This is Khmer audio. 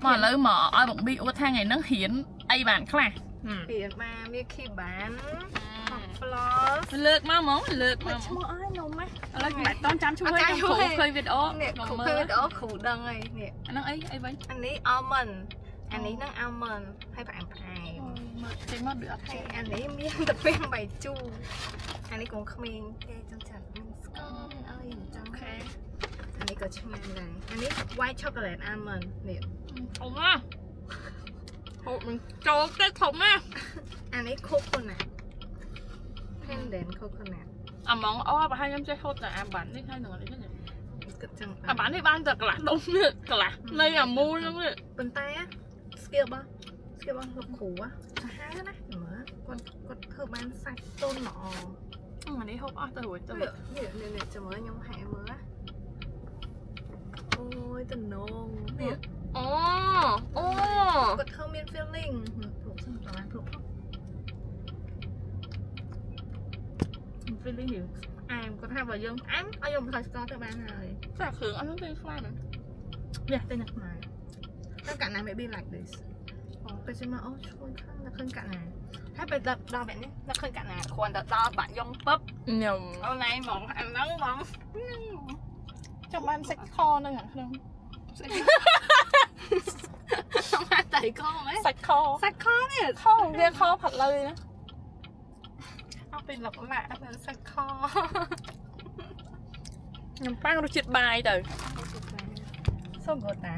mà lấy mở ai bụng bị thang ngày nó hiến ai bạn khác hiến mà mi khi bán floss លើកមកហ្មងលើកមក ឈ្មោះអើយនំហ៎ ឥឡូវមិនតន់ចាំជួយខ្ញុំគ្រូឃើញវីដេអូ នេះ ខ្ញុំ គ្រូ មើ ឃើញ ល វីដេអូគ្រូដឹងហើយនេះ អាហ្នឹងអីវិញ អានេះ almond អានេះនឹង almond ហើយផ្អែមផ្អែម មើលចេញមកដូចអត់ ហើយ ចេះ អានេះមានតែពេលបាយជូរអានេះកូនក្មេងគេចង់ចាត់មានស្ករអើយចង់ខែអានេះក៏ឆ្ងាញ់ដែរអានេះ white chocolate almond នេះ ធំណាហូបមិនចូលទេធំណា អានេះ coconut pendant coconut អាហ្មងអូប្រហែលខ្ញុំចេះហូបតែអាបាននេះហើយនឹងនេះ គិតចឹង អាបាននេះបានតែកន្លះដុំនេះកន្លះនៃអាមូលហ្នឹង ប៉ុន្តែ skill របស់លោកគ្រូសាហាវណាមើលគាត់ធ្វើបានសាច់ទន់ល្អ អានេះហូបអស់ទៅរួចទៅ នេះចាំមើលខ្ញុំហែមើលអូយតំណងនេះ អូ គាត់ធ្វើមាន feeling ព្រោះសំខាន់ព្រោះ feeling នេះអែមគាត់ថាបើយើងអែមឲ្យយើងបន្ថយស្ករទៅបានហើយ តែគ្រឿងអត់ហ្នឹងទេខ្លាំងណាស់ នេះតែអ្នកខ្មែរតែកាលណា maybe like this ទៅជិះមកអូឈ្ងុយខ្លាំងដល់ឃើញកាលណាហើយពេលដល់បែបនេះដល់ឃើញកាលណាគ្រាន់តែដល់បាក់យ៉ុងពឹប ញ៉ាំ អូនឯងហ្មងអាហ្នឹងហ្មង ចាំបានសាច់ខហ្នឹងអាក្នុង មកតៃកងហ៎ សាច់ខ នេះ ខវាខផាត់លើណា เอาเป็นหลักหลักเป็นสักคอ ញ៉ាំប៉ាំងរសជាតិបាយទៅ ส้มโบตา